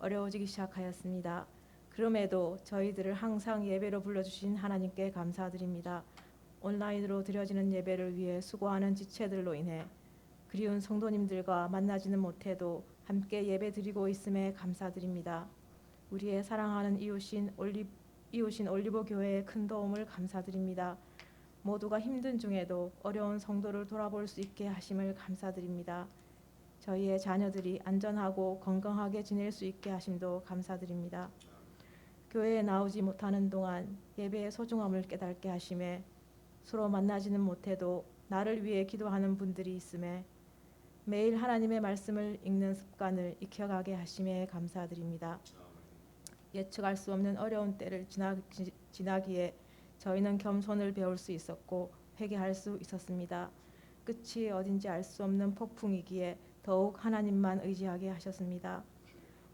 어려워지기 시작하였습니다. 그럼에도 저희들을 항상 예배로 불러주신 하나님께 감사드립니다. 온라인으로 드려지는 예배를 위해 수고하는 지체들로 인해 그리운 성도님들과 만나지는 못해도 함께 예배드리고 있음에 감사드립니다. 우리의 사랑하는 이웃인 올리브 교회의 큰 도움을 감사드립니다. 모두가 힘든 중에도 어려운 성도를 돌아볼 수 있게 하심을 감사드립니다. 저희의 자녀들이 안전하고 건강하게 지낼 수 있게 하심도 감사드립니다. 교회에 나오지 못하는 동안 예배의 소중함을 깨닫게 하심에 서로 만나지는 못해도 나를 위해 기도하는 분들이 있음에 매일 하나님의 말씀을 읽는 습관을 익혀가게 하심에 감사드립니다. 예측할 수 없는 어려운 때를 지나기에 저희는 겸손을 배울 수 있었고 회개할 수 있었습니다. 끝이 어딘지 알 수 없는 폭풍이기에 더욱 하나님만 의지하게 하셨습니다.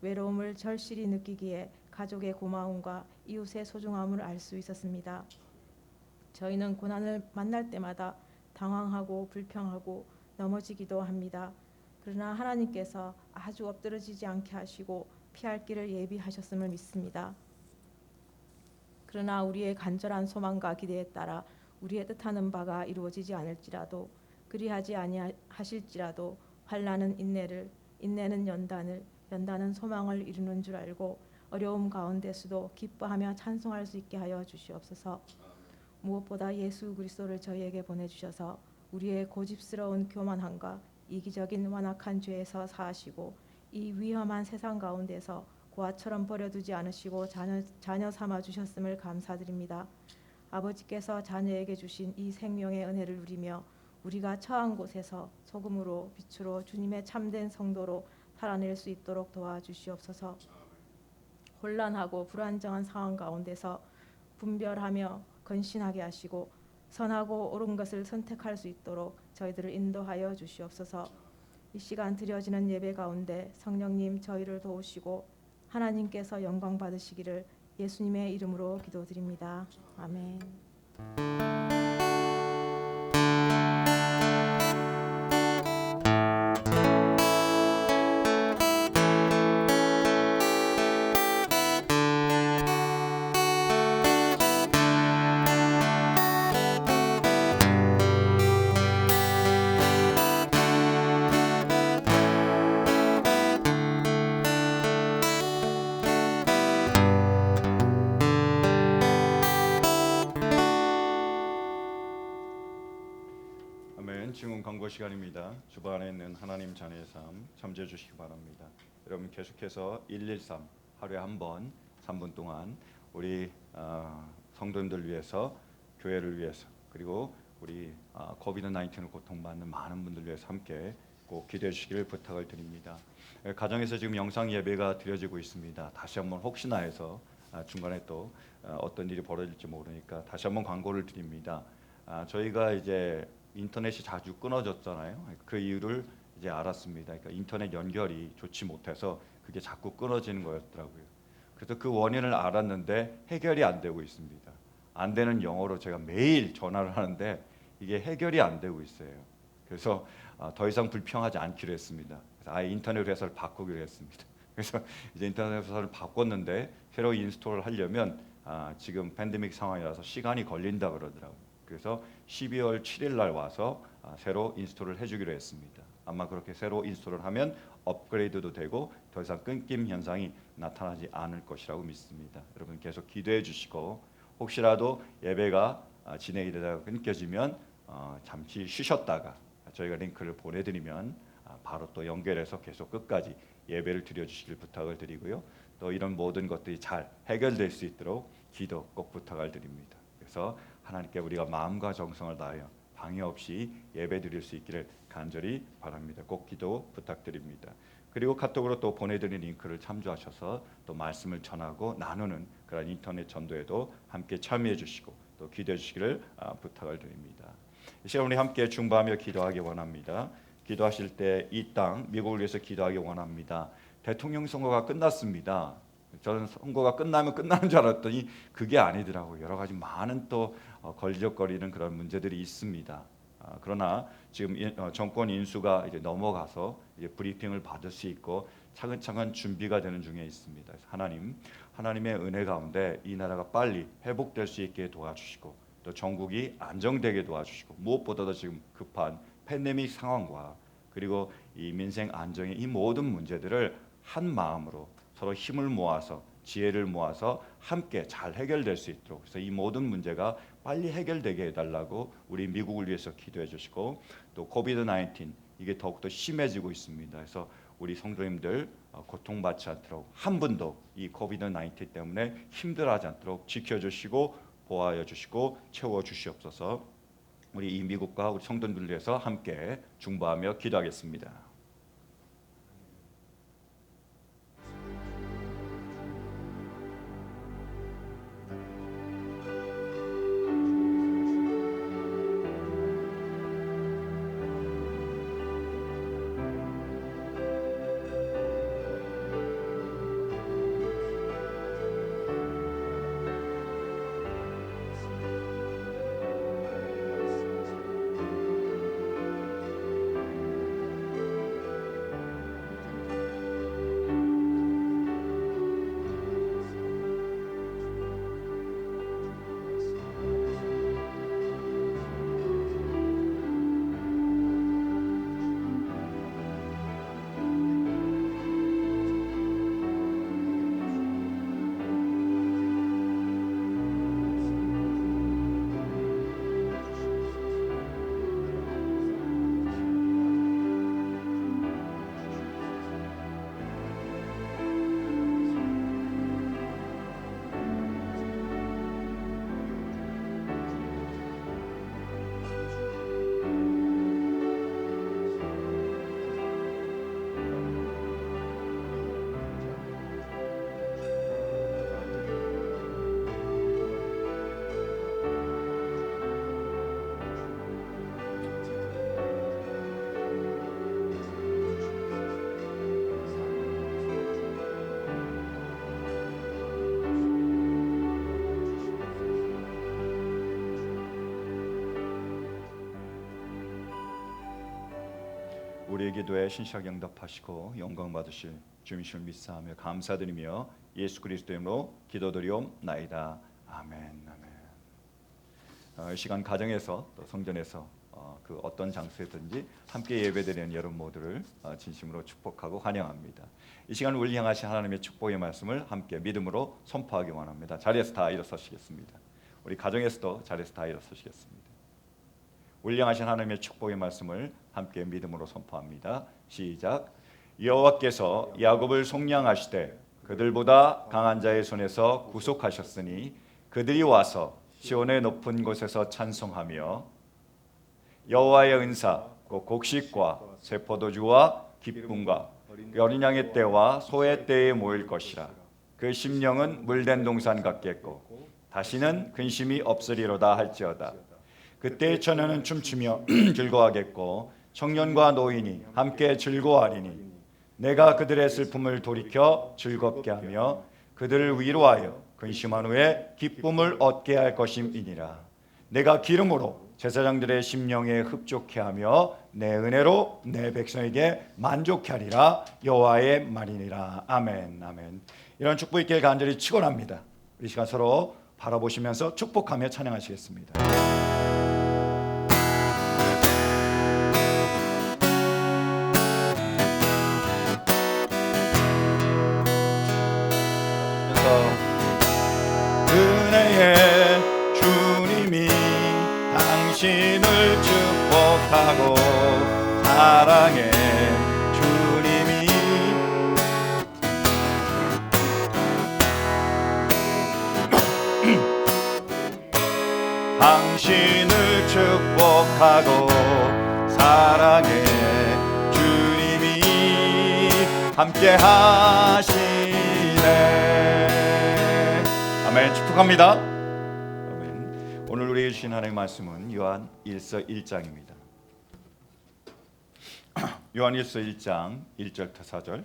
외로움을 절실히 느끼기에 가족의 고마움과 이웃의 소중함을 알 수 있었습니다. 저희는 고난을 만날 때마다 당황하고 불평하고 넘어지기도 합니다. 그러나 하나님께서 아주 엎드러지지 않게 하시고 피할 길을 예비하셨음을 믿습니다. 그러나 우리의 간절한 소망과 기대에 따라 우리의 뜻하는 바가 이루어지지 않을지라도 그리하지 아니하실지라도 환난은 인내를, 인내는 연단을, 연단은 소망을 이루는 줄 알고 어려움 가운데서도 기뻐하며 찬송할 수 있게 하여 주시옵소서. 무엇보다 예수 그리스도를 저희에게 보내주셔서 우리의 고집스러운 교만함과 이기적인 완악한 죄에서 사하시고 이 위험한 세상 가운데서 고아처럼 버려두지 않으시고 자녀 삼아 주셨음을 감사드립니다. 아버지께서 자녀에게 주신 이 생명의 은혜를 누리며 우리가 처한 곳에서 소금으로 빛으로 주님의 참된 성도로 살아낼 수 있도록 도와주시옵소서. 혼란하고 불안정한 상황 가운데서 분별하며 건신하게 하시고 선하고 옳은 것을 선택할 수 있도록 저희들을 인도하여 주시옵소서. 이 시간 드려지는 예배 가운데 성령님 저희를 도우시고 하나님께서 영광 받으시기를 예수님의 이름으로 기도드립니다. 아멘. 아멘. 지금 광고 시간입니다. 주반에 있는 하나님 자녀의 삶 참조해 주시기 바랍니다. 여러분 계속해서 113 하루에 한 번 3분 동안 우리 성도님들 위해서 교회를 위해서 그리고 우리 코비드 19을 고통받는 많은 분들 위해서 함께 꼭 기도해 주시기를 부탁을 드립니다. 가정에서 지금 영상 예배가 드려지고 있습니다. 다시 한번 혹시나 해서 중간에 또 어떤 일이 벌어질지 모르니까 다시 한번 광고를 드립니다. 저희가 이제 인터넷이 자주 끊어졌잖아요. 그 이유를 이제 알았습니다. 그러니까 인터넷 연결이 좋지 못해서 그게 자꾸 끊어지는 거였더라고요. 그래서 그 원인을 알았는데 해결이 안 되고 있습니다. 안 되는 영어로 제가 매일 전화를 하는데 이게 해결이 안 되고 있어요. 그래서 더 이상 불평하지 않기로 했습니다. 그래서 아예 인터넷 회사를 바꾸기로 했습니다. 그래서 이제 인터넷 회사를 바꿨는데 새로 인스톨을 하려면 지금 팬데믹 상황이라서 시간이 걸린다 그러더라고요. 그래서 12월 7일 날 와서 새로 인스톨을 해주기로 했습니다. 아마 그렇게 새로 인스톨을 하면 업그레이드도 되고 더 이상 끊김 현상이 나타나지 않을 것이라고 믿습니다. 여러분 계속 기도해 주시고 혹시라도 예배가 진행이 되다가 끊겨지면 잠시 쉬셨다가 저희가 링크를 보내드리면 바로 또 연결해서 계속 끝까지 예배를 드려주시길 부탁을 드리고요. 또 이런 모든 것들이 잘 해결될 수 있도록 기도 꼭 부탁을 드립니다. 그래서 하나님께 우리가 마음과 정성을 다하여 방해 없이 예배 드릴 수 있기를 간절히 바랍니다. 꼭 기도 부탁드립니다. 그리고 카톡으로 또 보내드린 링크를 참조하셔서 또 말씀을 전하고 나누는 그런 인터넷 전도에도 함께 참여해 주시고 또 기도해 주시기를 부탁을 드립니다. 이 시간 우리 함께 중보하며 기도하기 원합니다. 기도하실 때 이 땅 미국을 위해서 기도하기 원합니다. 대통령 선거가 끝났습니다. 저는 선거가 끝나면 끝나는 줄 알았더니 그게 아니더라고요. 여러 가지 많은 또 걸리적거리는 그런 문제들이 있습니다. 그러나 지금 정권 인수가 이제 넘어가서 이제 브리핑을 받을 수 있고 차근차근 준비가 되는 중에 있습니다. 하나님의 은혜 가운데 이 나라가 빨리 회복될 수 있게 도와주시고 또 전국이 안정되게 도와주시고 무엇보다도 지금 급한 팬데믹 상황과 그리고 이 민생 안정의 이 모든 문제들을 한 마음으로 서로 힘을 모아서 지혜를 모아서 함께 잘 해결될 수 있도록 그래서 이 모든 문제가 빨리 해결되게 해달라고 우리 미국을 위해서 기도해 주시고 또 코비드-19 이게 더욱더 심해지고 있습니다. 그래서 우리 성도님들 고통받지 않도록 한 분도 이 코비드-19 때문에 힘들어하지 않도록 지켜주시고 보호하여 주시고 채워주시옵소서. 우리 이 미국과 우리 성도님들 위해서 함께 중보하며 기도하겠습니다. 우리의 기도에 신실하게 응답하시고 영광 받으실 주님이심을 믿사하며 감사드리며 예수 그리스도 이름으로 기도드리옵나이다. 아멘. 아멘. 이 시간 가정에서 또 성전에서 그 어떤 장소에든지 함께 예배드리는 여러분 모두를 진심으로 축복하고 환영합니다. 이 시간 우리 향하신 하나님의 축복의 말씀을 함께 믿음으로 선포하기 원합니다. 자리에서 다 일어서시겠습니다. 우리 가정에서도 자리에서 다 일어서시겠습니다. 우리 향하신 하나님의 축복의 말씀을 함께 믿음으로 선포합니다. 시작. 여호와께서 야곱을 속량하시되 그들보다 강한 자의 손에서 구속하셨으니 그들이 와서 시온의 높은 곳에서 찬송하며 여호와의 은사 곧 곡식과 새 포도주와 기쁨과 어린 양의 때와 소의 때에 모일 것이라. 그 심령은 물된 동산 같겠고 다시는 근심이 없으리로다 할지어다. 그때 처녀는 춤추며 즐거워하겠고 청년과 노인이 함께 즐거워하리니 내가 그들의 슬픔을 돌이켜 즐겁게 하며 그들을 위로하여 근심한 후에 기쁨을 얻게 할 것임이니라. 내가 기름으로 제사장들의 심령에 흡족해 하며 내 은혜로 내 백성에게 만족해 하리라. 여호와의 말이니라. 아멘. 아멘. 이런 축복 있길 간절히 축원합니다. 우리 시간 서로 바라보시면서 축복하며 찬양하시겠습니다. 은혜의 주님이 당신을 축복하고 사랑의 주님이 당신을 축복하고 사랑의 주님이 함께 하시네. 아멘. 축복합니다. 아멘. 오늘 우리에게 주신 하나님의 말씀은 요한 1서 1장입니다. 요한 1서 1장 1절부터 4절.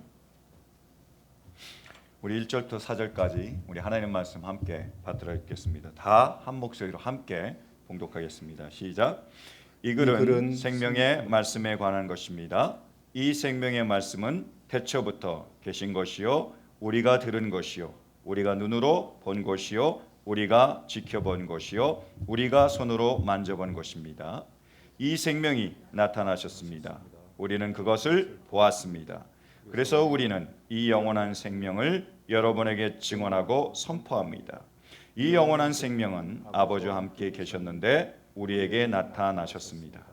우리 1절부터 4절까지 우리 하나님의 말씀 함께 받들어 읽겠습니다. 다 한 목소리로 함께 봉독하겠습니다. 시작. 이 글은 생명의 말씀에 관한 것입니다. 이 생명의 말씀은 태초부터 계신 것이요 우리가 들은 것이요 우리가 눈으로 본 것이요 우리가 지켜본 것이요 우리가 손으로 만져본 것입니다. 이 생명이 나타나셨습니다. 우리는 그것을 보았습니다. 그래서 우리는 이 영원한 생명을 여러분에게 증언하고 선포합니다. 이 영원한 생명은 아버지와 함께 계셨는데 우리에게 나타나셨습니다.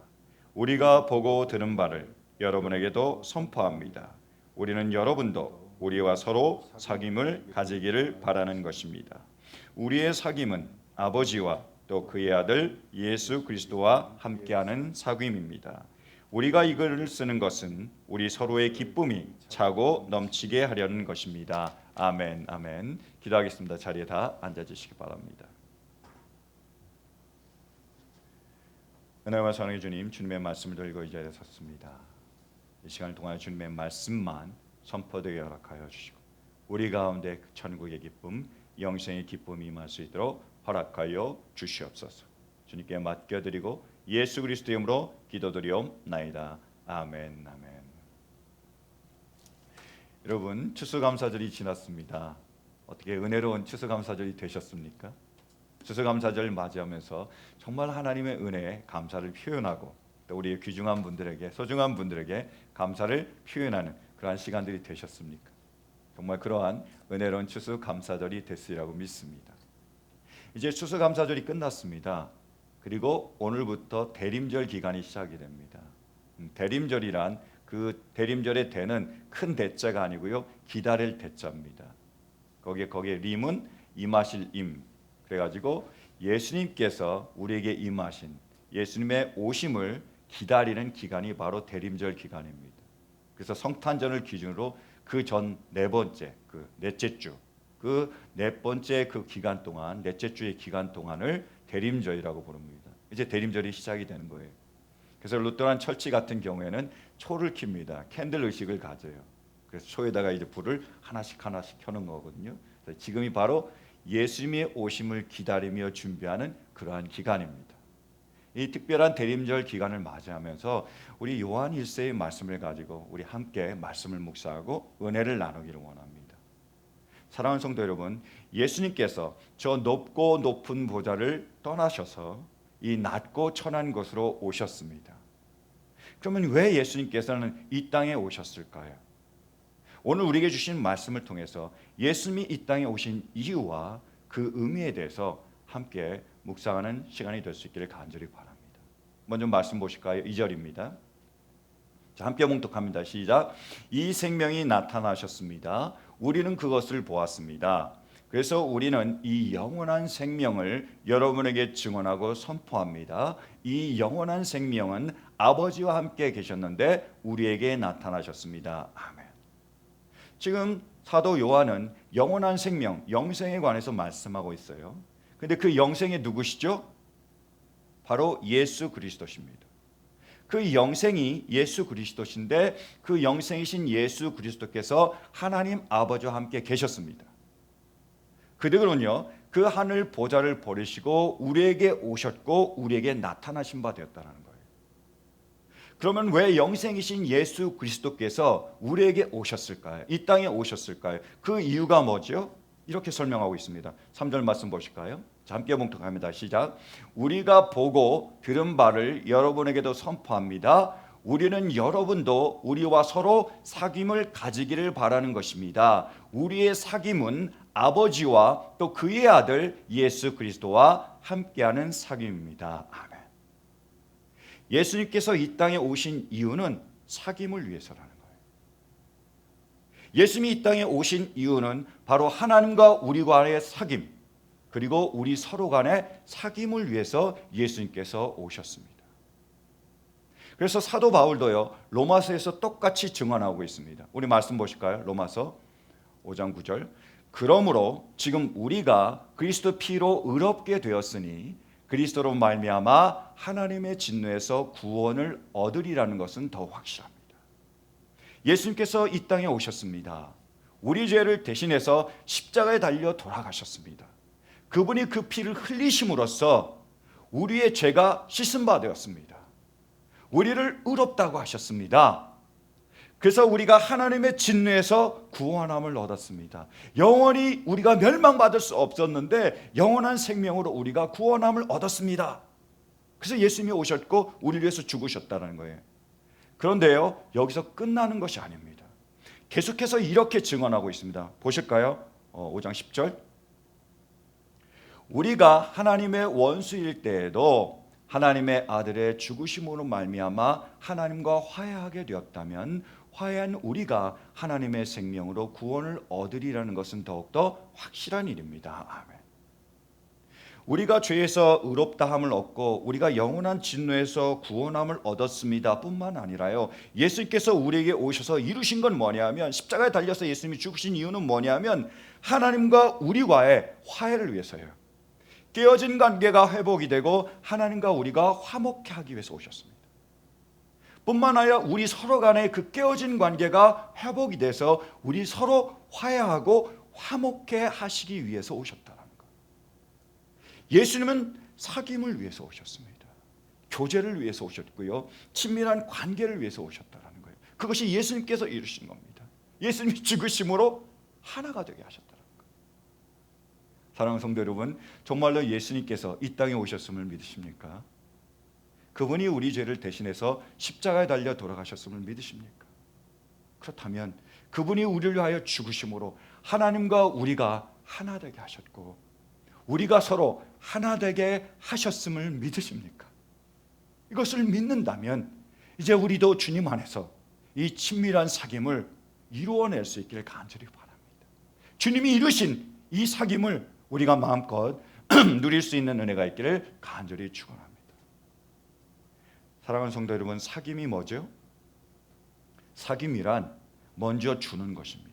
우리가 보고 들은 바를 여러분에게도 선포합니다. 우리는 여러분도 우리와 서로 사귐을 가지기를 바라는 것입니다. 우리의 사귐은 아버지와 또 그의 아들 예수 그리스도와 함께하는 사귐입니다. 우리가 이 글을 쓰는 것은 우리 서로의 기쁨이 차고 넘치게 하려는 것입니다. 아멘, 아멘. 기도하겠습니다. 자리에 다 앉아주시기 바랍니다. 은혜와 사랑의 주님, 주님의 말씀을 들고 이 자리에 섰습니다. 이 시간을 통하여 주님의 말씀만 선포되게 허락하여 주시고 우리 가운데 그 천국의 기쁨, 영생의 기쁨이 임할 수 있도록 허락하여 주시옵소서. 주님께 맡겨드리고 예수 그리스도의 이름으로 기도드리옵나이다. 아멘, 아멘. 여러분, 추수감사절이 지났습니다. 어떻게 은혜로운 추수감사절이 되셨습니까? 추수감사절 맞이하면서 정말 하나님의 은혜에 감사를 표현하고 또 우리의 귀중한 분들에게, 소중한 분들에게 감사를 표현하는 그러한 시간들이 되셨습니까? 정말 그러한 은혜로운 추수감사절이 됐으리라고 믿습니다. 이제 추수감사절이 끝났습니다. 그리고 오늘부터 대림절 기간이 시작이 됩니다. 대림절이란 그 대림절의 대는 큰 대자가 아니고요, 기다릴 대자입니다. 거기에 림은 임하실 임. 그래가지고 예수님께서 우리에게 임하신 예수님의 오심을 기다리는 기간이 바로 대림절 기간입니다. 그래서 성탄절을 기준으로 그 전 네 번째, 그 넷째 주, 그 네 번째 그 기간 동안, 넷째 주의 기간 동안을 대림절이라고 부릅니다. 이제 대림절이 시작이 되는 거예요. 그래서 루터란 철치 같은 경우에는 초를 킵니다. 캔들 의식을 가져요. 그래서 초에다가 이제 불을 하나씩 켜는 거거든요. 지금이 바로 예수님의 오심을 기다리며 준비하는 그러한 기간입니다. 이 특별한 대림절 기간을 맞이하면서 우리 요한 1세의 말씀을 가지고 우리 함께 말씀을 묵상하고 은혜를 나누기를 원합니다. 사랑하는 성도 여러분, 예수님께서 저 높고 높은 보좌를 떠나셔서 이 낮고 천한 곳으로 오셨습니다. 그러면 왜 예수님께서는 이 땅에 오셨을까요? 오늘 우리에게 주신 말씀을 통해서 예수님이 이 땅에 오신 이유와 그 의미에 대해서 함께 묵상하는 시간이 될 수 있기를 간절히 바랍니다. 먼저 말씀 보실까요? 2절입니다. 자, 함께 봉독합니다. 시작. 이 생명이 나타나셨습니다. 우리는 그것을 보았습니다. 그래서 우리는 이 영원한 생명을 여러분에게 증언하고 선포합니다. 이 영원한 생명은 아버지와 함께 계셨는데 우리에게 나타나셨습니다. 아멘. 지금 사도 요한은 영원한 생명, 영생에 관해서 말씀하고 있어요. 근데 그 영생이 누구시죠? 바로 예수 그리스도십니다. 그 영생이 예수 그리스도신데 그 영생이신 예수 그리스도께서 하나님 아버지와 함께 계셨습니다. 그들은요, 그 하늘 보좌를 버리시고 우리에게 오셨고 우리에게 나타나신 바 되었다는 거예요. 그러면 왜 영생이신 예수 그리스도께서 우리에게 오셨을까요? 이 땅에 오셨을까요? 그 이유가 뭐죠? 이렇게 설명하고 있습니다. 3절 말씀 보실까요? 자, 함께 봉독합니다. 시작. 우리가 보고 들은 바를 여러분에게도 선포합니다. 우리는 여러분도 우리와 서로 사귐을 가지기를 바라는 것입니다. 우리의 사귐은 아버지와 또 그의 아들 예수 그리스도와 함께하는 사귐입니다. 아멘. 예수님께서 이 땅에 오신 이유는 사귐을 위해서라는 거예요. 예수님이 이 땅에 오신 이유는 바로 하나님과 우리와의 사귐, 그리고 우리 서로 간의 사귐을 위해서 예수님께서 오셨습니다. 그래서 사도 바울도요, 로마서에서 똑같이 증언하고 있습니다. 우리 말씀 보실까요? 로마서 5장 9절. 그러므로 지금 우리가 그리스도 피로 의롭게 되었으니 그리스도로 말미암아 하나님의 진노에서 구원을 얻으리라는 것은 더 확실합니다. 예수님께서 이 땅에 오셨습니다. 우리 죄를 대신해서 십자가에 달려 돌아가셨습니다. 그분이 그 피를 흘리심으로써 우리의 죄가 씻은 바 되었습니다. 우리를 의롭다고 하셨습니다. 그래서 우리가 하나님의 진노에서 구원함을 얻었습니다. 영원히 우리가 멸망받을 수 없었는데 영원한 생명으로 우리가 구원함을 얻었습니다. 그래서 예수님이 오셨고 우리를 위해서 죽으셨다는 거예요. 그런데요, 여기서 끝나는 것이 아닙니다. 계속해서 이렇게 증언하고 있습니다. 보실까요? 5장 10절. 우리가 하나님의 원수일 때에도 하나님의 아들의 죽으심으로 말미암아 하나님과 화해하게 되었다면 화해한 우리가 하나님의 생명으로 구원을 얻으리라는 것은 더욱더 확실한 일입니다. 아멘. 우리가 죄에서 의롭다함을 얻고 우리가 영원한 진노에서 구원함을 얻었습니다 뿐만 아니라요, 예수님께서 우리에게 오셔서 이루신 건 뭐냐면, 십자가에 달려서 예수님이 죽으신 이유는 뭐냐면 하나님과 우리와의 화해를 위해서예요. 깨어진 관계가 회복이 되고 하나님과 우리가 화목케 하기 위해서 오셨습니다. 뿐만 아니라 우리 서로 간의 그 깨어진 관계가 회복이 돼서 우리 서로 화해하고 화목케 하시기 위해서 오셨다는 거예요. 예수님은 사귐을 위해서 오셨습니다. 교제를 위해서 오셨고요, 친밀한 관계를 위해서 오셨다는 거예요. 그것이 예수님께서 이루신 겁니다. 예수님이 죽으심으로 하나가 되게 하셨다는 거예요. 사랑하는 성도 여러분, 정말로 예수님께서 이 땅에 오셨음을 믿으십니까? 그분이 우리 죄를 대신해서 십자가에 달려 돌아가셨음을 믿으십니까? 그렇다면 그분이 우리를 위하여 죽으심으로 하나님과 우리가 하나 되게 하셨고 우리가 서로 하나 되게 하셨음을 믿으십니까? 이것을 믿는다면 이제 우리도 주님 안에서 이 친밀한 사귐을 이루어낼 수 있기를 간절히 바랍니다. 주님이 이루신 이 사귐을 우리가 마음껏 누릴 수 있는 은혜가 있기를 간절히 축원합니다. 사랑하는 성도 여러분, 사귐이 뭐죠? 사귐이란 먼저 주는 것입니다.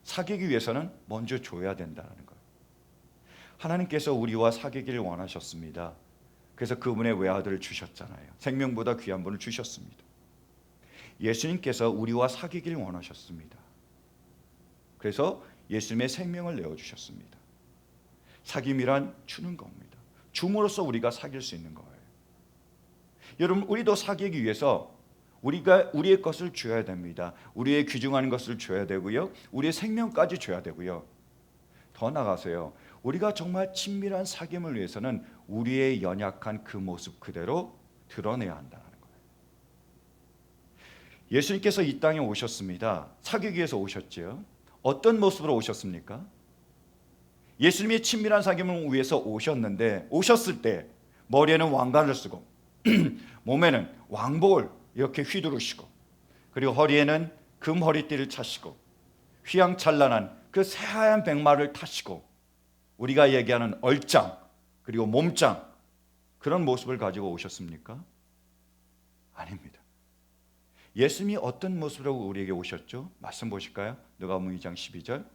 사귀기 위해서는 먼저 줘야 된다는 거예요. 하나님께서 우리와 사귀기를 원하셨습니다. 그래서 그분의 외아들을 주셨잖아요. 생명보다 귀한 분을 주셨습니다. 예수님께서 우리와 사귀기를 원하셨습니다. 그래서 예수님의 생명을 내어주셨습니다. 사귐이란 주는 겁니다. 줌으로써 우리가 사귈 수 있는 거예요. 여러분, 우리도 사귀기 위해서 우리가 우리의 것을 줘야 됩니다. 우리의 귀중한 것을 줘야 되고요, 우리의 생명까지 줘야 되고요. 더 나아가서요, 우리가 정말 친밀한 사귐을 위해서는 우리의 연약한 그 모습 그대로 드러내야 한다는 거예요. 예수님께서 이 땅에 오셨습니다. 사귀기 위해서 오셨죠. 어떤 모습으로 오셨습니까? 예수님이 친밀한 사귐을 위해서 오셨는데, 오셨을 때 머리에는 왕관을 쓰고 몸에는 왕복을 이렇게 휘두르시고, 그리고 허리에는 금 허리띠를 차시고 휘황찬란한 그 새하얀 백마를 타시고, 우리가 얘기하는 얼짱 그리고 몸짱, 그런 모습을 가지고 오셨습니까? 아닙니다. 예수님이 어떤 모습으로 우리에게 오셨죠? 말씀 보실까요? 누가복음 2장 12절.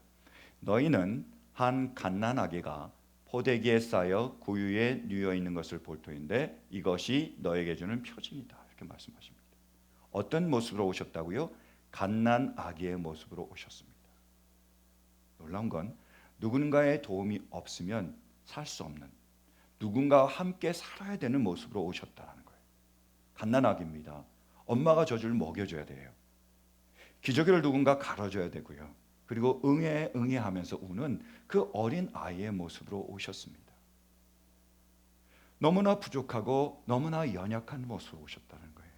너희는 한 갓난아기가 포대기에 쌓여 구유에 누워 있는 것을 볼 터인데 이것이 너에게 주는 표징이다, 이렇게 말씀하십니다. 어떤 모습으로 오셨다고요? 갓난아기의 모습으로 오셨습니다. 놀라운 건 누군가의 도움이 없으면 살 수 없는, 누군가와 함께 살아야 되는 모습으로 오셨다는 거예요. 갓난아기입니다. 엄마가 젖을 먹여줘야 돼요. 기저귀를 누군가 갈아줘야 되고요. 그리고 응애하면서 우는 그 어린 아이의 모습으로 오셨습니다. 너무나 부족하고 너무나 연약한 모습으로 오셨다는 거예요.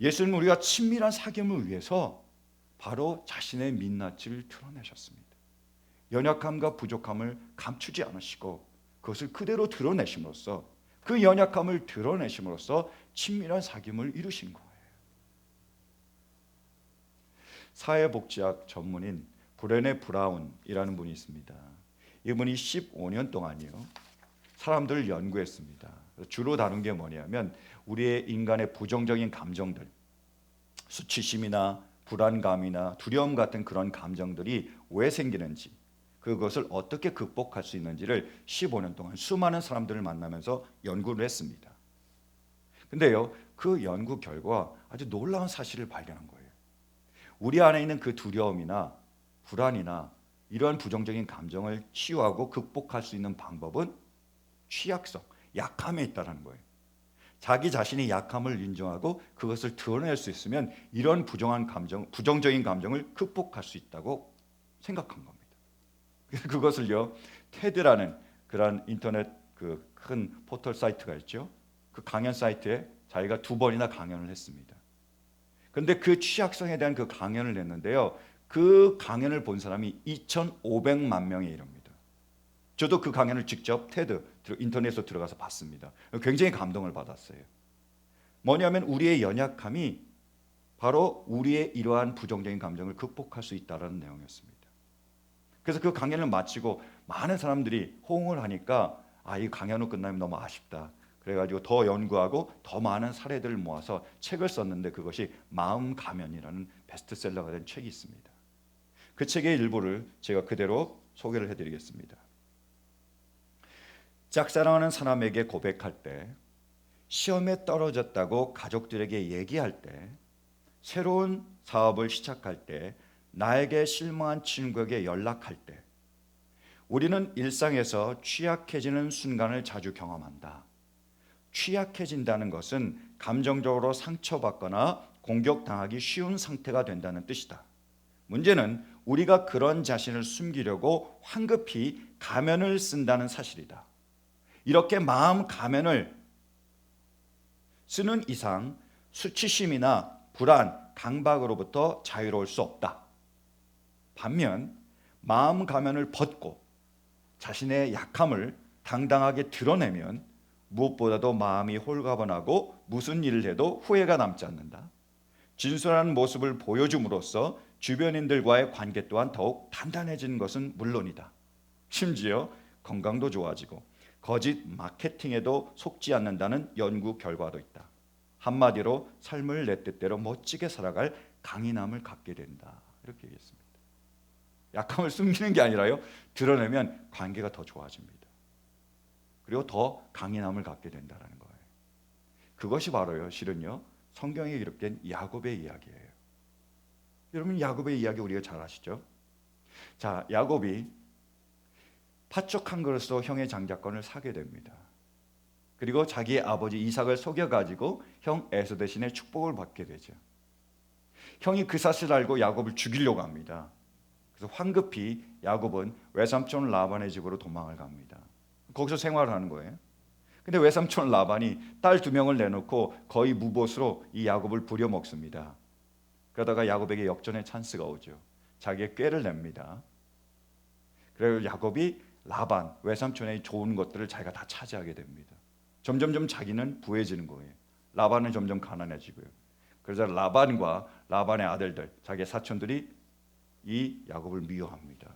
예수님은 우리가 친밀한 사귐을 위해서 바로 자신의 민낯을 드러내셨습니다. 연약함과 부족함을 감추지 않으시고 그것을 그대로 드러내심으로써, 그 연약함을 드러내심으로써 친밀한 사귐을 이루신 거예요. 사회복지학 전문인 브레네 브라운이라는 분이 있습니다. 이분이 15년 동안이요, 사람들을 연구했습니다. 주로 다룬 게 뭐냐면 우리의 인간의 부정적인 감정들, 수치심이나 불안감이나 두려움 같은 그런 감정들이 왜 생기는지, 그것을 어떻게 극복할 수 있는지를 15년 동안 수많은 사람들을 만나면서 연구를 했습니다. 근데요, 그 연구 결과 아주 놀라운 사실을 발견한 거예요. 우리 안에 있는 그 두려움이나 불안이나 이러한 부정적인 감정을 치유하고 극복할 수 있는 방법은 취약성, 약함에 있다는 거예요. 자기 자신의 약함을 인정하고 그것을 드러낼 수 있으면 이런 부정적인 감정을 극복할 수 있다고 생각한 겁니다. 그래서 그것을요, 테드라는 그런 인터넷 그 큰 포털 사이트가 있죠. 그 강연 사이트에 자기가 2번이나 강연을 했습니다. 그런데 그 취약성에 대한 그 강연을 했는데요, 그 강연을 본 사람이 2,500만 명에 이릅니다. 저도 그 강연을 직접 테드 인터넷으로 들어가서 봤습니다. 굉장히 감동을 받았어요. 뭐냐면 우리의 연약함이 바로 우리의 이러한 부정적인 감정을 극복할 수 있다는 내용이었습니다. 그래서 그 강연을 마치고 많은 사람들이 호응을 하니까 이 강연은 끝나면 너무 아쉽다. 그래가지고 더 연구하고 더 많은 사례들을 모아서 책을 썼는데 그것이 마음 가면이라는 베스트셀러가 된 책이 있습니다. 그 책의 일부를 제가 그대로 소개를 해드리겠습니다. 짝사랑하는 사람에게 고백할 때, 시험에 떨어졌다고 가족들에게 얘기할 때, 새로운 사업을 시작할 때, 나에게 실망한 친구에게 연락할 때, 우리는 일상에서 취약해지는 순간을 자주 경험한다. 취약해진다는 것은 감정적으로 상처받거나 공격당하기 쉬운 상태가 된다는 뜻이다. 문제는 우리가 그런 자신을 숨기려고 황급히 가면을 쓴다는 사실이다. 이렇게 마음 가면을 쓰는 이상 수치심이나 불안, 강박으로부터 자유로울 수 없다. 반면 마음 가면을 벗고 자신의 약함을 당당하게 드러내면 무엇보다도 마음이 홀가분하고 무슨 일을 해도 후회가 남지 않는다. 진솔한 모습을 보여줌으로써 주변인들과의 관계 또한 더욱 단단해지는 것은 물론이다. 심지어 건강도 좋아지고 거짓 마케팅에도 속지 않는다는 연구 결과도 있다. 한마디로 삶을 내 뜻대로 멋지게 살아갈 강인함을 갖게 된다. 이렇게 얘기했습니다. 약함을 숨기는 게 아니라요, 드러내면 관계가 더 좋아집니다. 그리고 더 강인함을 갖게 된다는 거예요. 그것이 바로요, 실은요, 성경에 기록된 야곱의 이야기예요. 여러분, 야곱의 이야기 우리가 잘 아시죠? 자, 야곱이 팥죽 한 그릇으로 형의 장자권을 사게 됩니다. 그리고 자기의 아버지 이삭을 속여가지고 형 에서 대신에 축복을 받게 되죠. 형이 그 사실을 알고 야곱을 죽이려고 합니다. 그래서 황급히 야곱은 외삼촌 라반의 집으로 도망을 갑니다. 거기서 생활을 하는 거예요. 근데 외삼촌 라반이 딸 2명을 내놓고 거의 무보수로 이 야곱을 부려먹습니다. 그러다가 야곱에게 역전의 찬스가 오죠. 자기의 꾀를 냅니다. 그래서 야곱이 라반, 외삼촌의 좋은 것들을 자기가 다 차지하게 됩니다. 점점점 자기는 부해지는 거예요. 라반은 점점 가난해지고요. 그래서 라반과 라반의 아들들, 자기의 사촌들이 이 야곱을 미워합니다.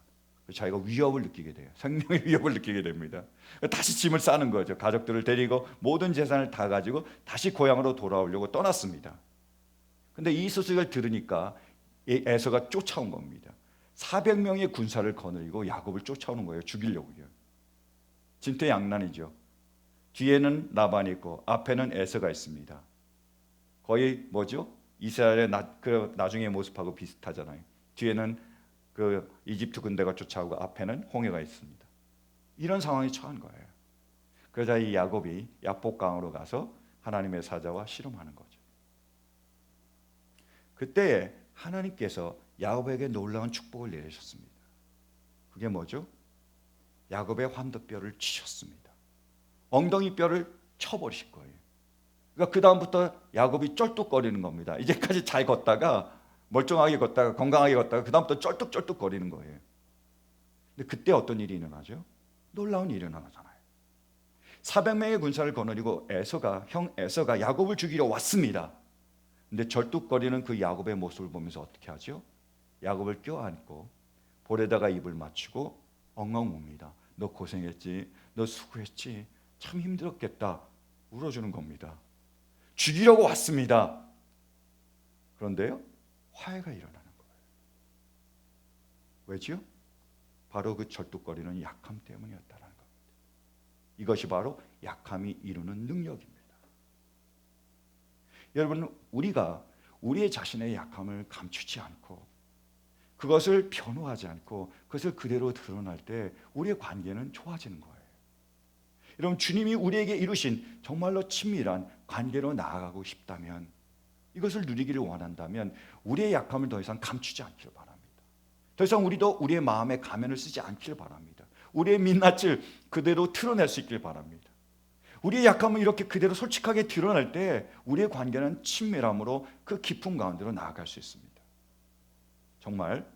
자기가 위협을 느끼게 돼요. 생명의 위협을 느끼게 됩니다. 다시 짐을 싸는 거죠. 가족들을 데리고 모든 재산을 다 가지고 다시 고향으로 돌아오려고 떠났습니다. 근데 이 소식을 들으니까 에서가 쫓아온 겁니다. 400명의 군사를 거느리고 야곱을 쫓아오는 거예요. 죽이려고요. 진퇴양난이죠. 뒤에는 라반이 있고 앞에는 에서가 있습니다. 거의 뭐죠? 이스라엘의 나중의 모습하고 비슷하잖아요. 뒤에는 그 이집트 군대가 쫓아오고 앞에는 홍해가 있습니다. 이런 상황에 처한 거예요. 그러자 이 야곱이 야복강으로 가서 하나님의 사자와 씨름하는 거죠. 그때에 하나님께서 야곱에게 놀라운 축복을 내리셨습니다. 그게 뭐죠? 야곱의 환도뼈를 치셨습니다. 엉덩이 뼈를 쳐버리실 거예요. 그러니까 그 다음부터 야곱이 쩔뚝거리는 겁니다. 이제까지 잘 걷다가 멀쩡하게 걷다가 건강하게 걷다가 그 다음부터 쩔뚝쩔뚝거리는 거예요. 근데 그때 어떤 일이 일어나죠? 놀라운 일이 일어나잖아요. 400명의 군사를 거느리고 형 에서가 야곱을 죽이러 왔습니다. 근데 절뚝거리는 그 야곱의 모습을 보면서 어떻게 하죠? 야곱을 껴안고 볼에다가 입을 맞추고 엉엉 웁니다. 너 고생했지, 너 수고했지, 참 힘들었겠다, 울어주는 겁니다. 죽이려고 왔습니다. 그런데요, 화해가 일어나는 거예요. 왜지요? 바로 그 절뚝거리는 약함 때문이었다는 겁니다. 이것이 바로 약함이 이루는 능력입니다. 여러분, 우리가 우리의 자신의 약함을 감추지 않고 그것을 변호하지 않고 그것을 그대로 드러날 때 우리의 관계는 좋아지는 거예요. 여러분, 주님이 우리에게 이루신 정말로 친밀한 관계로 나아가고 싶다면, 이것을 누리기를 원한다면 우리의 약함을 더 이상 감추지 않기를 바랍니다. 더 이상 우리도 우리의 마음의 가면을 쓰지 않기를 바랍니다. 우리의 민낯을 그대로 드러낼 수 있길 바랍니다. 우리의 약함을 이렇게 그대로 솔직하게 드러낼 때 우리의 관계는 친밀함으로 그 깊은 가운데로 나아갈 수 있습니다. 정말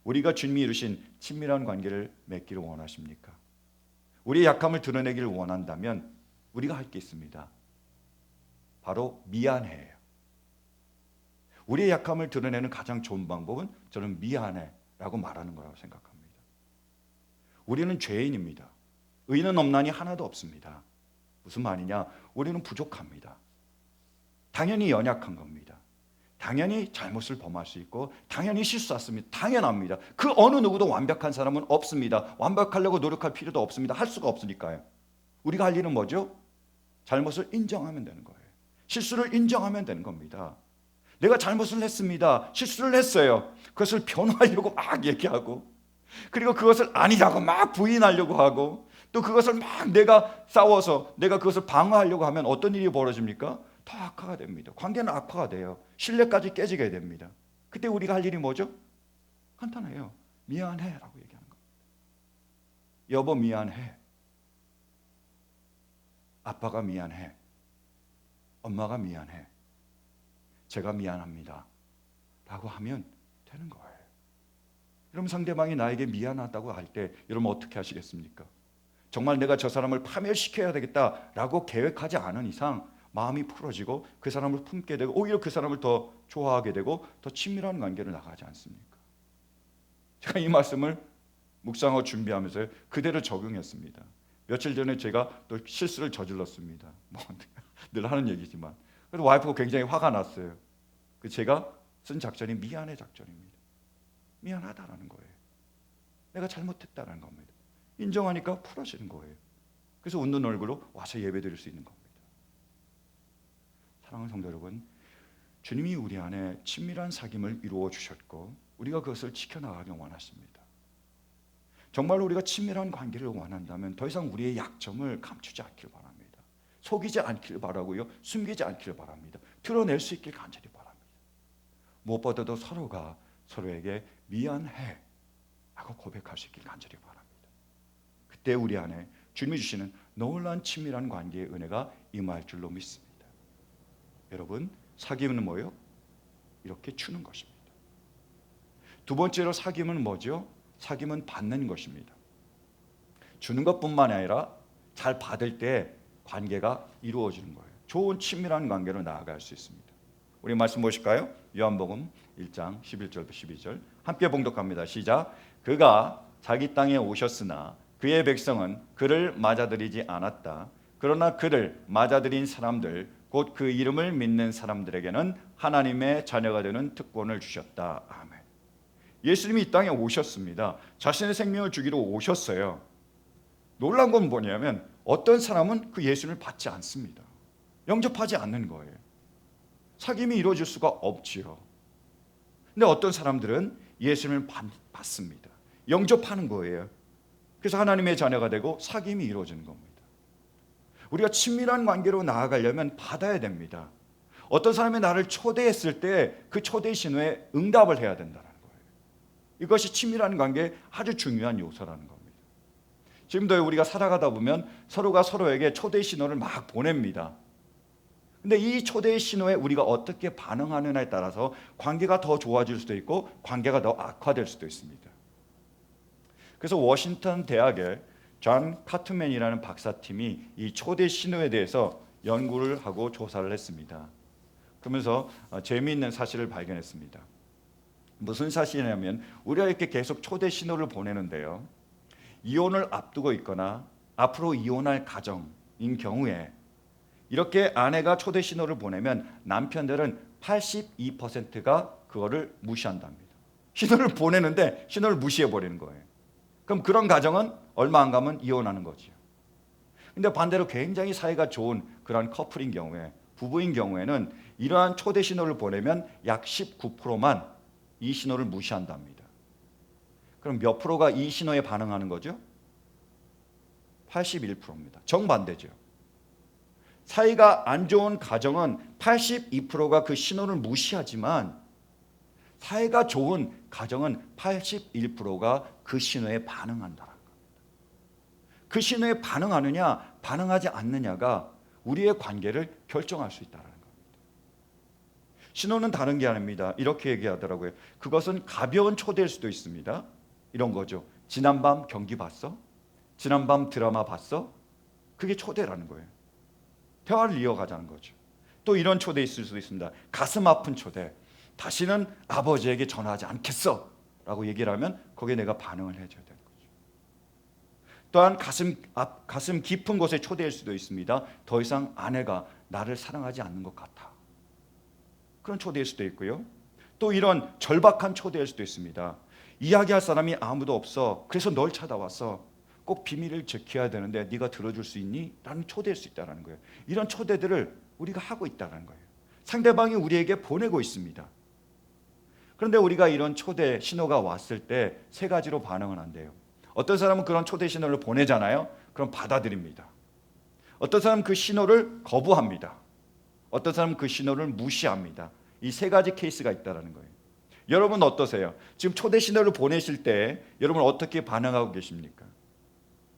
우리가 주님이 이루신 친밀한 관계를 맺기를 원하십니까? 우리의 약함을 드러내기를 원한다면 우리가 할 게 있습니다. 바로 미안해요. 우리의 약함을 드러내는 가장 좋은 방법은 저는 미안해라고 말하는 거라고 생각합니다. 우리는 죄인입니다. 의는 없나니 하나도 없습니다. 무슨 말이냐? 우리는 부족합니다. 당연히 연약한 겁니다. 당연히 잘못을 범할 수 있고 당연히 실수했습니다. 당연합니다. 그 어느 누구도 완벽한 사람은 없습니다. 완벽하려고 노력할 필요도 없습니다. 할 수가 없으니까요. 우리가 할 일은 뭐죠? 잘못을 인정하면 되는 거예요. 실수를 인정하면 되는 겁니다. 내가 잘못을 했습니다. 실수를 했어요. 그것을 변호하려고 막 얘기하고, 그리고 그것을 아니라고 막 부인하려고 하고, 또 그것을 막 내가 싸워서 내가 그것을 방어하려고 하면 어떤 일이 벌어집니까? 더 악화가 됩니다. 관계는 악화가 돼요. 신뢰까지 깨지게 됩니다. 그때 우리가 할 일이 뭐죠? 간단해요. 미안해라고 얘기하는 겁니다. 여보 미안해. 아빠가 미안해. 엄마가 미안해. 제가 미안합니다 라고 하면 되는 거예요. 여러분, 상대방이 나에게 미안하다고 할 때 여러분 어떻게 하시겠습니까? 정말 내가 저 사람을 파멸시켜야 되겠다라고 계획하지 않은 이상 마음이 풀어지고 그 사람을 품게 되고 오히려 그 사람을 더 좋아하게 되고 더 친밀한 관계로 나가지 않습니까? 제가 이 말씀을 묵상하고 준비하면서 그대로 적용했습니다. 며칠 전에 제가 또 실수를 저질렀습니다. 늘 하는 얘기지만, 그래서 와이프가 굉장히 화가 났어요. 제가 쓴 작전이 미안해 작전입니다. 미안하다라는 거예요. 내가 잘못했다라는 겁니다. 인정하니까 풀어지는 거예요. 그래서 웃는 얼굴로 와서 예배드릴 수 있는 겁니다. 사랑하는 성도 여러분, 주님이 우리 안에 친밀한 사귐을 이루어 주셨고 우리가 그것을 지켜나가길 원하십니다. 정말로 우리가 친밀한 관계를 원한다면 더 이상 우리의 약점을 감추지 않길 바랍니다. 속이지 않길 바라고요. 숨기지 않길 바랍니다. 드러낼 수 있길 간절히 바랍니다. 무엇보다도 서로가 서로에게 미안해 라고 고백할 수 있길 간절히 바랍니다. 그때 우리 안에 주님이 주시는 놀라운 친밀한 관계의 은혜가 임할 줄로 믿습니다. 여러분, 사귐은 뭐예요? 이렇게 주는 것입니다. 두 번째로 사귐은 뭐죠? 사귐은 받는 것입니다. 주는 것뿐만 아니라 잘 받을 때 관계가 이루어지는 거예요. 좋은 친밀한 관계로 나아갈 수 있습니다. 우리 말씀 보실까요? 요한복음 1장 11절부터 12절 함께 봉독합니다. 시작. 그가 자기 땅에 오셨으나 그의 백성은 그를 맞아들이지 않았다. 그러나 그를 맞아들인 사람들 곧 그 이름을 믿는 사람들에게는 하나님의 자녀가 되는 특권을 주셨다. 아멘. 예수님이 이 땅에 오셨습니다. 자신의 생명을 주기로 오셨어요. 놀란 건 뭐냐면 어떤 사람은 그 예수님을 받지 않습니다. 영접하지 않는 거예요. 사귐이 이루어질 수가 없지요. 근데 어떤 사람들은 예수님을 받습니다. 영접하는 거예요. 그래서 하나님의 자녀가 되고 사귐이 이루어지는 겁니다. 우리가 친밀한 관계로 나아가려면 받아야 됩니다. 어떤 사람이 나를 초대했을 때 그 초대 신호에 응답을 해야 된다는 거예요. 이것이 친밀한 관계의 아주 중요한 요소라는 겁니다. 지금도 우리가 살아가다 보면 서로가 서로에게 초대 신호를 막 보냅니다. 근데 이 초대의 신호에 우리가 어떻게 반응하느냐에 따라서 관계가 더 좋아질 수도 있고 관계가 더 악화될 수도 있습니다. 그래서 워싱턴 대학의 존 카트맨이라는 박사팀이 이 초대 신호에 대해서 연구를 하고 조사를 했습니다. 그러면서 재미있는 사실을 발견했습니다. 무슨 사실이냐면 우리가 이렇게 계속 초대 신호를 보내는데요. 이혼을 앞두고 있거나 앞으로 이혼할 가정인 경우에 이렇게 아내가 초대 신호를 보내면 남편들은 82%가 그거를 무시한답니다. 신호를 보내는데 신호를 무시해버리는 거예요. 그럼 그런 가정은 얼마 안 가면 이혼하는 거죠. 근데 반대로 굉장히 사이가 좋은 그런 커플인 경우에, 부부인 경우에는 이러한 초대 신호를 보내면 약 19%만 이 신호를 무시한답니다. 그럼 몇 프로가 이 신호에 반응하는 거죠? 81%입니다. 정반대죠. 사이가 안 좋은 가정은 82%가 그 신호를 무시하지만 사이가 좋은 가정은 81%가 그 신호에 반응한다는 겁니다. 그 신호에 반응하느냐 반응하지 않느냐가 우리의 관계를 결정할 수 있다는 겁니다. 신호는 다른 게 아닙니다. 이렇게 얘기하더라고요. 그것은 가벼운 초대일 수도 있습니다. 이런 거죠. 지난밤 경기 봤어? 지난밤 드라마 봤어? 그게 초대라는 거예요. 대화를 이어가자는 거죠. 또 이런 초대 있을 수도 있습니다. 가슴 아픈 초대. 다시는 아버지에게 전화하지 않겠어 라고 얘기를 하면 거기에 내가 반응을 해줘야 되는 거죠. 또한 가슴 깊은 곳에 초대일 수도 있습니다. 더 이상 아내가 나를 사랑하지 않는 것 같아. 그런 초대일 수도 있고요. 또 이런 절박한 초대일 수도 있습니다. 이야기할 사람이 아무도 없어. 그래서 널 찾아왔어. 꼭 비밀을 지켜야 되는데 네가 들어줄 수 있니? 라는 초대일 수 있다는 거예요. 이런 초대들을 우리가 하고 있다는 거예요. 상대방이 우리에게 보내고 있습니다. 그런데 우리가 이런 초대 신호가 왔을 때 세 가지로 반응은 안 돼요. 어떤 사람은 그런 초대 신호를 보내잖아요. 그럼 받아들입니다. 어떤 사람은 그 신호를 거부합니다. 어떤 사람은 그 신호를 무시합니다. 이 세 가지 케이스가 있다는 거예요. 여러분 어떠세요? 지금 초대 신호를 보내실 때 여러분 어떻게 반응하고 계십니까?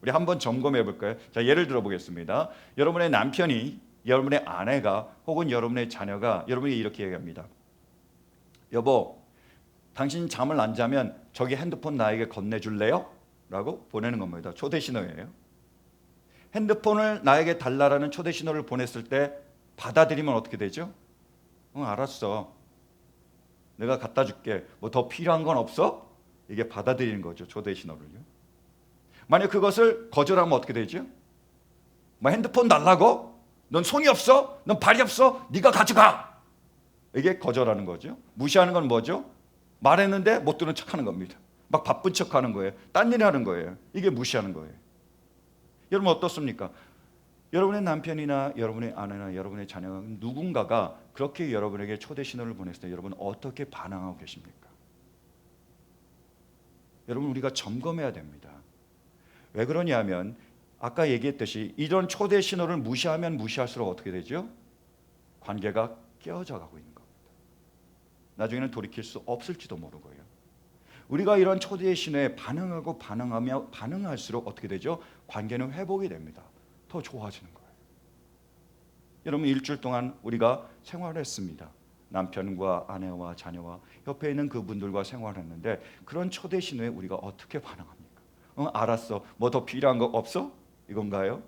우리 한번 점검해 볼까요? 자, 예를 들어 보겠습니다. 여러분의 남편이, 여러분의 아내가 혹은 여러분의 자녀가 여러분이 이렇게 얘기합니다. 여보, 당신 잠을 안 자면 저기 핸드폰 나에게 건네줄래요? 라고 보내는 겁니다. 초대 신호예요. 핸드폰을 나에게 달라라는 초대 신호를 보냈을 때 받아들이면 어떻게 되죠? 알았어. 내가 갖다 줄게. 뭐 더 필요한 건 없어? 이게 받아들이는 거죠. 초대 신호를요. 만약 그것을 거절하면 어떻게 되죠? 뭐 핸드폰 달라고? 넌 손이 없어? 넌 발이 없어? 네가 가져가. 이게 거절하는 거죠. 무시하는 건 뭐죠? 말했는데 못 들은 척하는 겁니다. 막 바쁜 척하는 거예요. 딴 일 하는 거예요. 이게 무시하는 거예요. 여러분 어떻습니까? 여러분의 남편이나 여러분의 아내나 여러분의 자녀 누군가가 그렇게 여러분에게 초대 신호를 보냈을 때 여러분 어떻게 반응하고 계십니까? 여러분 우리가 점검해야 됩니다. 왜 그러냐면 아까 얘기했듯이 이런 초대 신호를 무시하면 무시할수록 어떻게 되죠? 관계가 깨어져 가고 있는 겁니다. 나중에는 돌이킬 수 없을지도 모르고요. 우리가 이런 초대 신호에 반응하며 반응할수록 어떻게 되죠? 관계는 회복이 됩니다. 더 좋아지는 거예요. 여러분 일주일 동안 우리가 생활했습니다. 남편과 아내와 자녀와 옆에 있는 그분들과 생활했는데 그런 초대 신호에 우리가 어떻게 반응합니까? 알았어. 뭐 더 필요한 거 없어? 이건가요?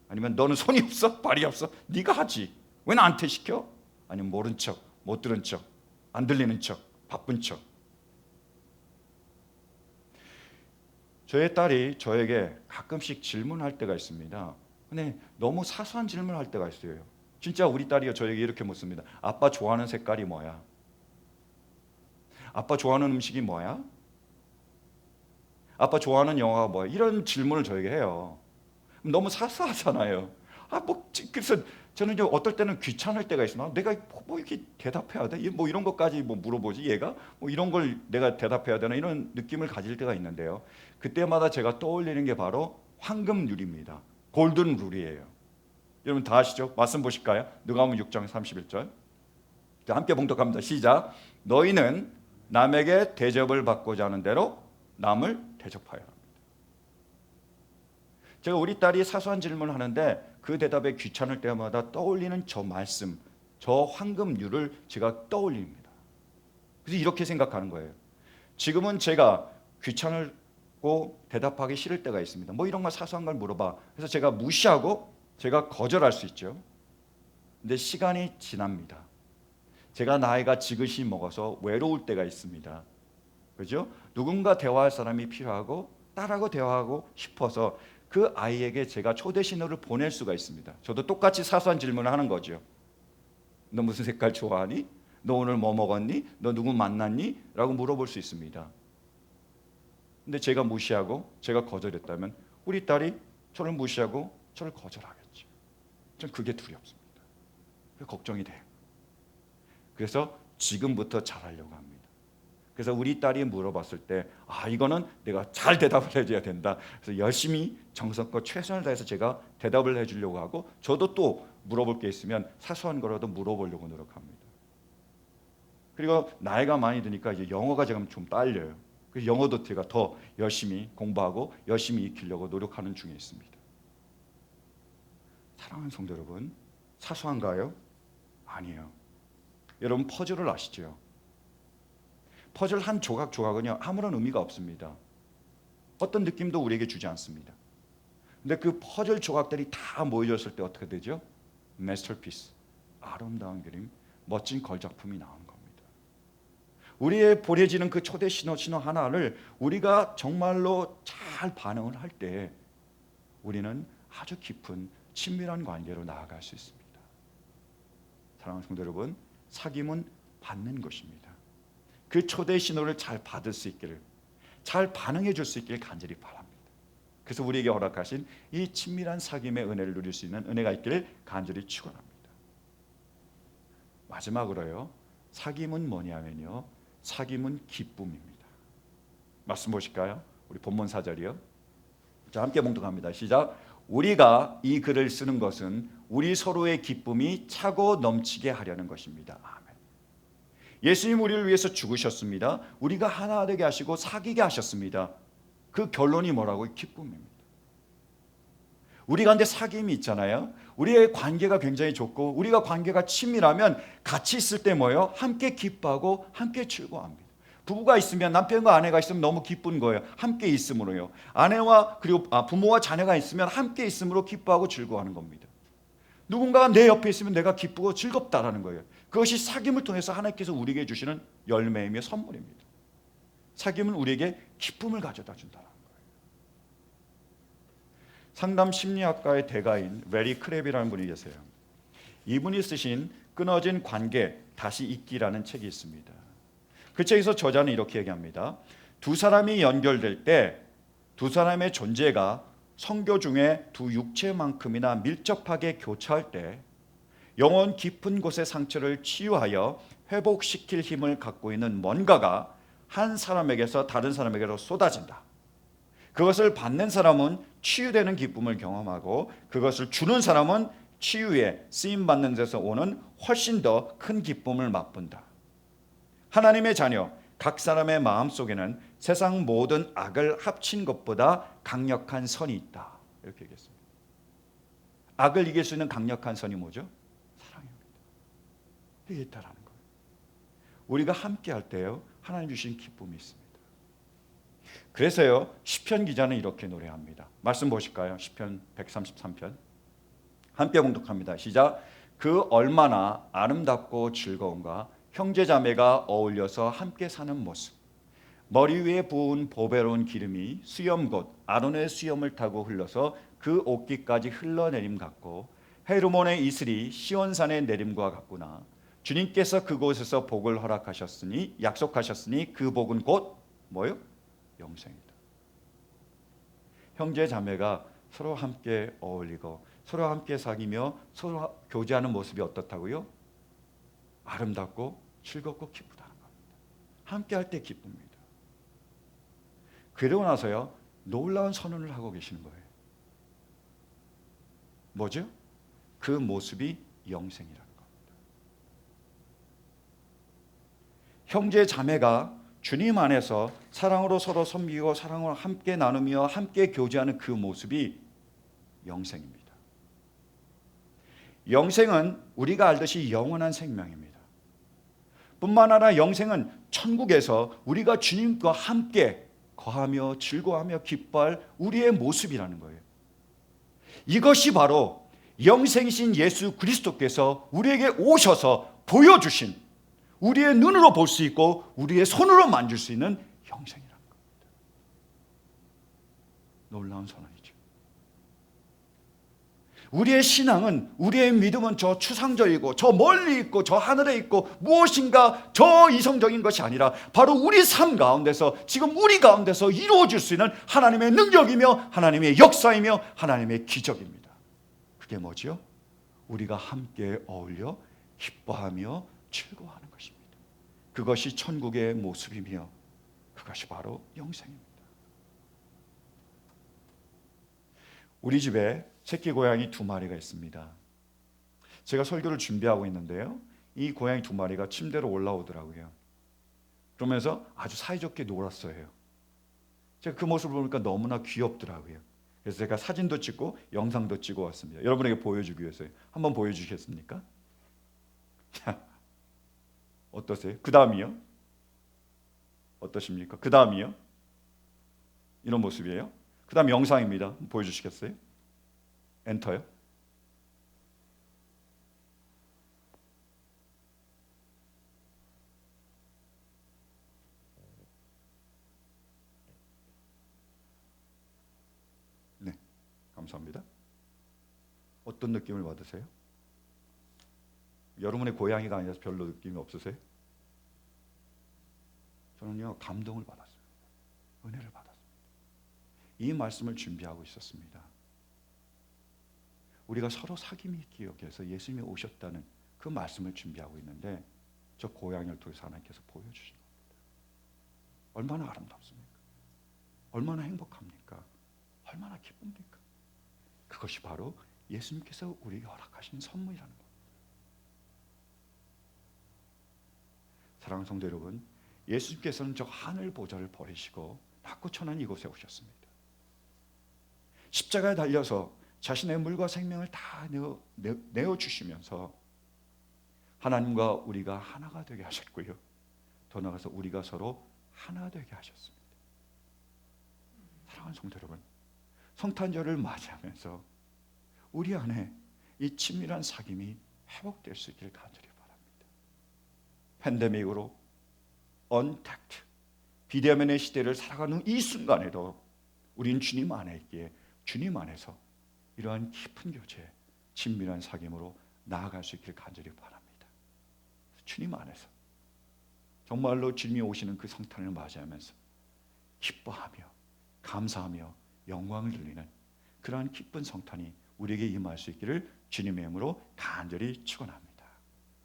아니면 너는 손이 없어? 발이 없어? 네가 하지. 왜 나한테 시켜? 아니면 모른 척, 못 들은 척, 안 들리는 척, 바쁜 척. 저의 딸이 저에게 가끔씩 질문할 때가 있습니다. 근데 너무 사소한 질문을 할 때가 있어요. 진짜 우리 딸이 저에게 이렇게 묻습니다. 아빠 좋아하는 색깔이 뭐야? 아빠 좋아하는 음식이 뭐야? 아빠 좋아하는 영화가 뭐야? 이런 질문을 저에게 해요. 너무 사소하잖아요. 그래서 저는 어떨 때는 귀찮을 때가 있으면 내가 뭐 이렇게 대답해야 돼? 뭐 이런 것까지 뭐 물어보지 얘가? 뭐 이런 걸 내가 대답해야 되나? 이런 느낌을 가질 때가 있는데요. 그때마다 제가 떠올리는 게 바로 황금 룰입니다. 골든 룰이에요. 여러분 다 아시죠? 말씀 보실까요? 누가복음 6장 31절. 함께 봉독합니다. 시작. 너희는 남에게 대접을 받고자 하는 대로 남을 대접하여라. 제가 우리 딸이 사소한 질문을 하는데 그 대답에 귀찮을 때마다 떠올리는 저 말씀, 저 황금률을 제가 떠올립니다. 그래서 이렇게 생각하는 거예요. 지금은 제가 귀찮고 대답하기 싫을 때가 있습니다. 뭐 이런 거 사소한 걸 물어봐. 그래서 제가 무시하고 제가 거절할 수 있죠. 근데 시간이 지납니다. 제가 나이가 지긋이 먹어서 외로울 때가 있습니다. 그죠? 누군가 대화할 사람이 필요하고 딸하고 대화하고 싶어서 그 아이에게 제가 초대 신호를 보낼 수가 있습니다. 저도 똑같이 사소한 질문을 하는 거죠. 너 무슨 색깔 좋아하니? 너 오늘 뭐 먹었니? 너 누구 만났니? 라고 물어볼 수 있습니다. 근데 제가 무시하고 제가 거절했다면 우리 딸이 저를 무시하고 저를 거절하겠죠. 전 그게 두렵습니다. 걱정이 돼요. 그래서 지금부터 잘하려고 합니다. 그래서 우리 딸이 물어봤을 때 이거는 내가 잘 대답을 해줘야 된다. 그래서 열심히 정성껏 최선을 다해서 제가 대답을 해주려고 하고, 저도 또 물어볼 게 있으면 사소한 거라도 물어보려고 노력합니다. 그리고 나이가 많이 드니까 이제 영어가 지금 좀 딸려요. 그래서 영어도 제가 더 열심히 공부하고 열심히 익히려고 노력하는 중에 있습니다. 사랑하는 성도 여러분, 사소한가요? 아니에요. 여러분 퍼즐을 아시죠? 퍼즐 한 조각 조각은요 아무런 의미가 없습니다. 어떤 느낌도 우리에게 주지 않습니다. 근데 그 퍼즐 조각들이 다 모여졌을 때 어떻게 되죠? 마스터피스, 아름다운 그림, 멋진 걸작품이 나오는 겁니다. 우리의 보내지는 그 초대 신호 하나를 우리가 정말로 잘 반응을 할 때 우리는 아주 깊은 친밀한 관계로 나아갈 수 있습니다. 사랑하는 성도 여러분, 사귐은 받는 것입니다. 그 초대 신호를 잘 받을 수 있기를, 잘 반응해 줄 수 있기를 간절히 바랍니다. 그래서 우리에게 허락하신 이 친밀한 사귐의 은혜를 누릴 수 있는 은혜가 있기를 간절히 축원합니다. 마지막으로요, 사귐은 뭐냐면요, 사귐은 기쁨입니다. 말씀 보실까요? 우리 본문 4절이요. 자, 함께 봉독합니다. 시작. 우리가 이 글을 쓰는 것은 우리 서로의 기쁨이 차고 넘치게 하려는 것입니다. 아멘. 예수님 우리를 위해서 죽으셨습니다. 우리가 하나 되게 하시고 사귀게 하셨습니다. 그 결론이 뭐라고요? 기쁨입니다. 우리 가운데 사귐이 있잖아요. 우리의 관계가 굉장히 좋고 우리가 관계가 친밀하면 같이 있을 때 뭐예요? 함께 기뻐하고 함께 즐거워합니다. 부부가 있으면, 남편과 아내가 있으면 너무 기쁜 거예요. 함께 있음으로요. 아내와 그리고 부모와 자녀가 있으면 함께 있음으로 기뻐하고 즐거워하는 겁니다. 누군가가 내 옆에 있으면 내가 기쁘고 즐겁다라는 거예요. 그것이 사귐을 통해서 하나님께서 우리에게 주시는 열매이며 선물입니다. 사귐은 우리에게 기쁨을 가져다 준다는 거예요. 상담 심리학과의 대가인 레리 크랩이라는 분이 계세요. 이분이 쓰신 끊어진 관계 다시 잇기라는 책이 있습니다. 그 책에서 저자는 이렇게 얘기합니다. 두 사람이 연결될 때 두 사람의 존재가 성교 중에 두 육체만큼이나 밀접하게 교차할 때 영혼 깊은 곳의 상처를 치유하여 회복시킬 힘을 갖고 있는 뭔가가 한 사람에게서 다른 사람에게로 쏟아진다. 그것을 받는 사람은 치유되는 기쁨을 경험하고 그것을 주는 사람은 치유에 쓰임받는 데서 오는 훨씬 더 큰 기쁨을 맛본다. 하나님의 자녀 각 사람의 마음속에는 세상 모든 악을 합친 것보다 강력한 선이 있다. 이렇게 얘기했습니다. 악을 이길 수 있는 강력한 선이 뭐죠? 사랑입니다. 이게 있다라는 거예요. 우리가 함께 할 때요, 하나님 주신 기쁨이 있습니다. 그래서요, 시편 기자는 이렇게 노래합니다. 말씀 보실까요? 시편 133편 함께 봉독합니다. 시작. 그 얼마나 아름답고 즐거운가. 형제자매가 어울려서 함께 사는 모습. 머리 위에 부은 보배로운 기름이 수염 곧 아론의 수염을 타고 흘러서 그 옷깃까지 흘러내림 같고 헤르몬의 이슬이 시온산의 내림과 같구나. 주님께서 그곳에서 복을 허락하셨으니 약속하셨으니 그 복은 곧 뭐요? 영생이다. 형제자매가 서로 함께 어울리고 서로 함께 사귀며 서로 교제하는 모습이 어떻다고요? 아름답고 즐겁고 기쁘다는 겁니다. 함께 할 때 기쁩니다. 그러고 나서요, 놀라운 선언을 하고 계시는 거예요. 뭐죠? 그 모습이 영생이라는 겁니다. 형제 자매가 주님 안에서 사랑으로 서로 섬기고 사랑을 함께 나누며 함께 교제하는 그 모습이 영생입니다. 영생은 우리가 알듯이 영원한 생명입니다. 뿐만 아니라 영생은 천국에서 우리가 주님과 함께 거하며 즐거워하며 기뻐할 우리의 모습이라는 거예요. 이것이 바로 영생이신 예수 그리스도께서 우리에게 오셔서 보여주신, 우리의 눈으로 볼 수 있고 우리의 손으로 만질 수 있는 영생이라는 겁니다. 놀라운 선언이죠. 우리의 신앙은, 우리의 믿음은 저 추상적이고 저 멀리 있고 저 하늘에 있고 무엇인가 저 이성적인 것이 아니라 바로 우리 삶 가운데서, 지금 우리 가운데서 이루어질 수 있는 하나님의 능력이며 하나님의 역사이며 하나님의 기적입니다. 그게 뭐죠? 우리가 함께 어울려 기뻐하며 즐거워하는 것입니다. 그것이 천국의 모습이며 그것이 바로 영생입니다. 우리 집에 새끼 고양이 2마리가 있습니다. 제가 설교를 준비하고 있는데요, 이 고양이 2마리가 침대로 올라오더라고요. 그러면서 아주 사이좋게 놀았어요. 제가 그 모습을 보니까 너무나 귀엽더라고요. 그래서 제가 사진도 찍고 영상도 찍어 왔습니다. 여러분에게 보여주기 위해서요. 한번 보여주시겠습니까? 자, 어떠세요? 그 다음이요? 어떠십니까? 그 다음이요? 이런 모습이에요. 그 다음 영상입니다. 보여주시겠어요? 엔터요. 네, 감사합니다. 어떤 느낌을 받으세요? 여러분의 고양이가 아니라서 별로 느낌이 없으세요? 저는요, 감동을 받았어요. 은혜를 받았습니다. 이 말씀을 준비하고 있었습니다. 우리가 서로 사귐이 있기 위해서 예수님이 오셨다는 그 말씀을 준비하고 있는데, 저 고양이를 통해서 하나님께서 보여주신 겁니다. 얼마나 아름답습니까? 얼마나 행복합니까? 얼마나 기쁩니까? 그것이 바로 예수님께서 우리에게 허락하신 선물이라는 겁니다. 사랑하는 성도 여러분, 예수님께서는 저 하늘 보좌를 버리시고 낮고 천한 이곳에 오셨습니다. 십자가에 달려서 자신의 물과 생명을 다 내어주시면서 하나님과 우리가 하나가 되게 하셨고요, 더 나아가서 우리가 서로 하나 되게 하셨습니다. 사랑하는 성도 여러분, 성탄절을 맞이하면서 우리 안에 이 친밀한 사귐이 회복될 수 있기를 간절히 바랍니다. 팬데믹으로 언택트 비대면의 시대를 살아가는 이 순간에도 우리는 주님 안에 있기에 주님 안에서 이러한 깊은 교제, 친밀한 사귐으로 나아갈 수 있기를 간절히 바랍니다. 주님 안에서 정말로 주님이 오시는 그 성탄을 맞이하면서 기뻐하며 감사하며 영광을 돌리는 그러한 기쁜 성탄이 우리에게 임할 수 있기를 주님의 이름으로 간절히 축원합니다.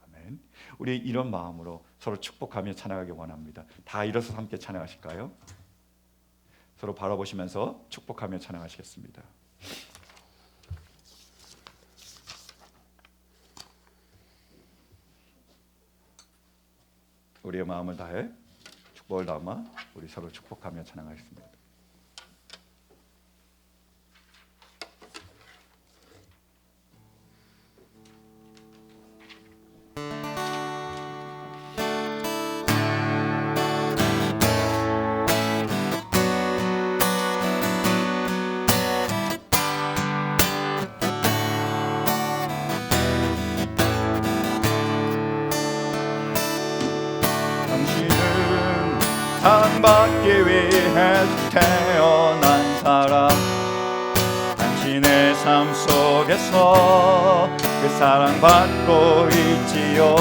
아멘. 우리 이런 마음으로 서로 축복하며 찬양하기 원합니다. 다 일어서서 함께 찬양하실까요? 서로 바라보시면서 축복하며 찬양하시겠습니다. 우리의 마음을 다해 축복을 담아 우리 서로 축복하며 찬양하겠습니다. 사랑받기 위해 태어난 사람, 당신의 삶 속에서 그 사랑받고 있지요.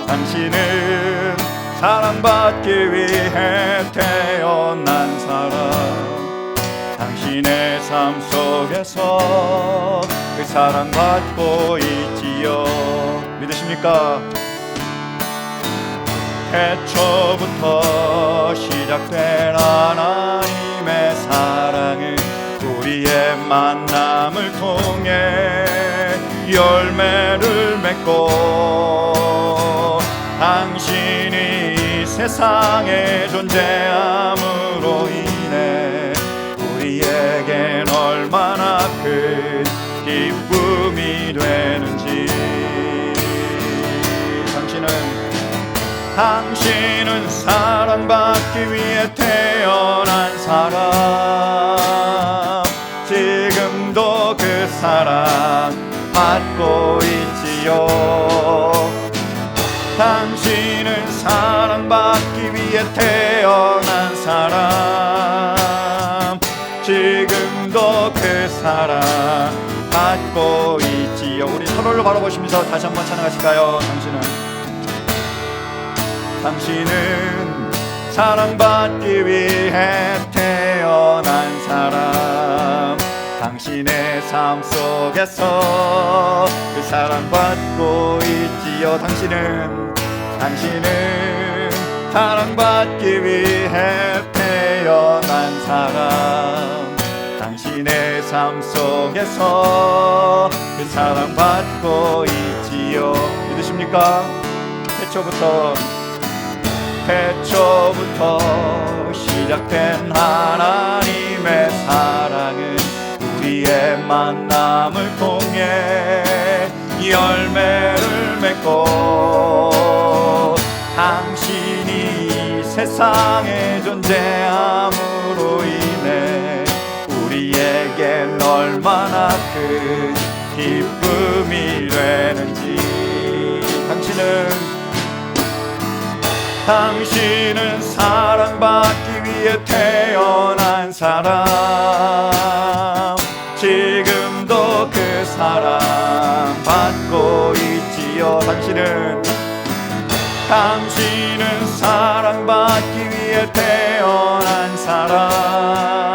당신은 사랑받기 위해 태어난 사람, 당신의 삶 속에서 그 사랑받고 있지요. 믿으십니까? 태초부터 시작된 하나님의 사랑은 우리의 만남을 통해 열매를 맺고 당신이 이 세상에 존재함으로 인해 우리에겐 얼마나 큰 기쁨이 되는지. 당신은 사랑받기 위해 태어난 사람, 지금도 그 사랑 받고 있지요. 당신은 사랑받기 위해 태어난 사람, 지금도 그 사랑 받고 있지요. 우리 서로를 바라보시면서 다시 한번 찬양하실까요? 당신은 사랑받기 위해 태어난 사람, 당신의 삶 속에서 그 사랑받고 있지요. 당신은 당신은 사랑받기 위해 태어난 사람. 당신의 삶 속에서 그 사랑받고 있지요. 믿으십니까? 태초부터 시작된 하나님의 사랑은 우리의 만남을 통해 열매를 맺고, 당신이 세상에 존재함으로 인해 우리에겐 얼마나 큰 기쁨이 되는지. 당신은 사랑받기 위해 태어난 사람. 지금도 그 사랑 받고 있지요. 당신은 사랑받기 위해 태어난 사람.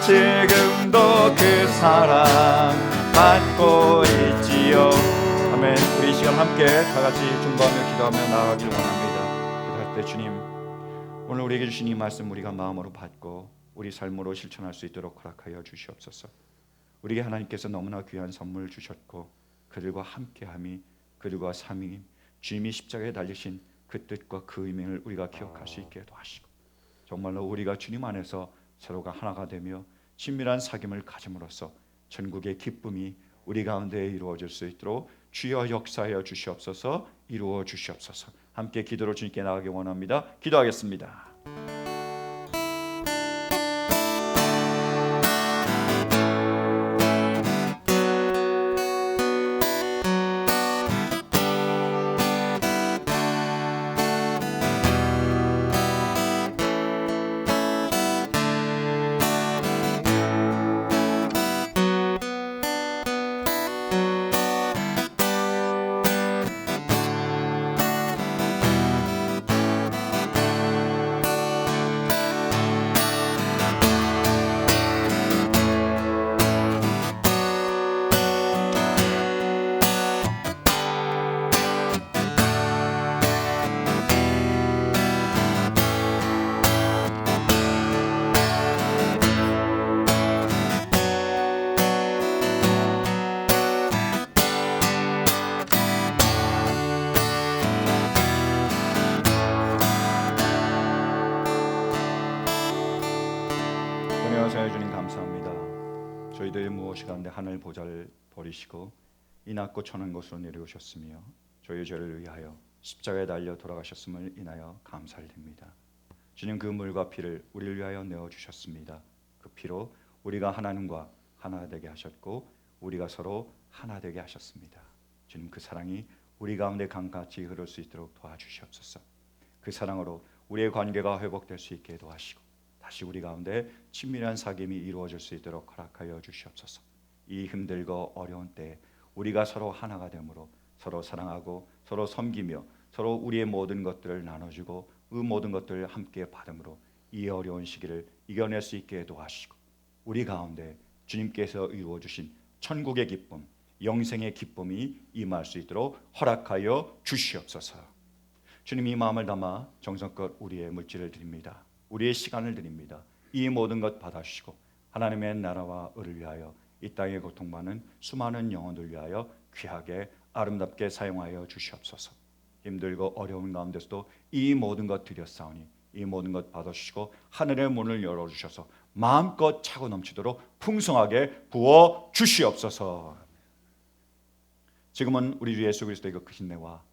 지금도 그 사랑 받고 있지요. 아멘. 우리 이 시간 함께 다 같이 중보하며 기도하며 나아가기를 원합니다. 기도할 때 주님, 오늘 우리에게 주신 이 말씀 우리가 마음으로 받고 우리 삶으로 실천할 수 있도록 허락하여 주시옵소서. 우리에게 하나님께서 너무나 귀한 선물을 주셨고, 그들과 함께함이, 그들과 삶이, 주님이 십자가에 달리신 그 뜻과 그 의미를 우리가 기억할 수 있게 도와주시고, 정말로 우리가 주님 안에서 서로가 하나가 되며 친밀한 사귐을 가짐으로써 전국의 기쁨이 우리 가운데 이루어질 수 있도록 주여 역사하여 주시옵소서. 이루어 주시옵소서. 함께 기도로 주님께 나가기 원합니다. 기도하겠습니다. 주님 감사합니다. 저희들의 무엇이 가운데 하늘 보좌를 버리시고 이 낮고 천한 곳으로 내려오셨으며 저희 죄를 위하여 십자가에 달려 돌아가셨음을 인하여 감사를 드립니다. 주님, 그 물과 피를 우리를 위하여 내어주셨습니다. 그 피로 우리가 하나님과 하나 되게 하셨고 우리가 서로 하나 되게 하셨습니다. 주님, 그 사랑이 우리 가운데 강같이 흐를 수 있도록 도와주시옵소서. 그 사랑으로 우리의 관계가 회복될 수 있게 도와주시고 다시 우리 가운데 친밀한 사귐이 이루어질 수 있도록 허락하여 주시옵소서. 이 힘들고 어려운 때에 우리가 서로 하나가 되므로 서로 사랑하고 서로 섬기며 서로 우리의 모든 것들을 나눠주고 그 모든 것들을 함께 받음으로 이 어려운 시기를 이겨낼 수 있게 도와주시고 우리 가운데 주님께서 이루어주신 천국의 기쁨, 영생의 기쁨이 임할 수 있도록 허락하여 주시옵소서. 주님, 이 마음을 담아 정성껏 우리의 물질을 드립니다. 우리의 시간을 드립니다. 이 모든 것 받아주시고 하나님의 나라와 의를 위하여 이 땅에 고통받는 수많은 영혼들 위하여 귀하게 아름답게 사용하여 주시옵소서. 힘들고 어려운 가운데서도 이 모든 것 드렸사오니 이 모든 것 받아주시고 하늘의 문을 열어주셔서 마음껏 차고 넘치도록 풍성하게 부어 주시옵소서. 지금은 우리 주 예수 그리스도의 그 크신 내와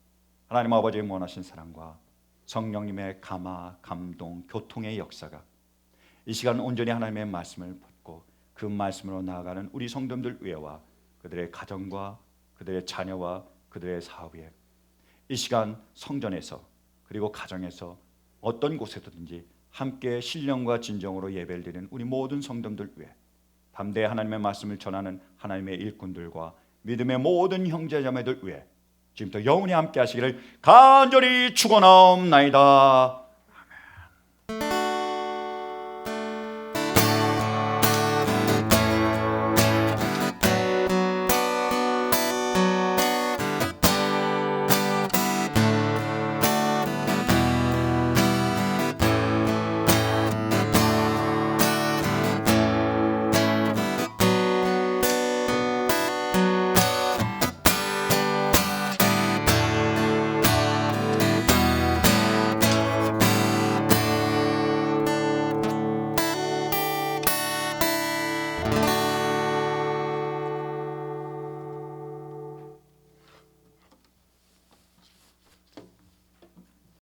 하나님 아버지의 원하신 사랑과 성령님의 감화, 감동, 교통의 역사가 이 시간 온전히 하나님의 말씀을 받고 그 말씀으로 나아가는 우리 성도들 위에와 그들의 가정과 그들의 자녀와 그들의 사업에 이 시간 성전에서 그리고 가정에서 어떤 곳에서든지 함께 신령과 진정으로 예배를 드리는 우리 모든 성도들 위에 담대히 하나님의 말씀을 전하는 하나님의 일꾼들과 믿음의 모든 형제자매들 위에 지금부터 영원히 함께 하시기를 간절히 축원하옵나이다.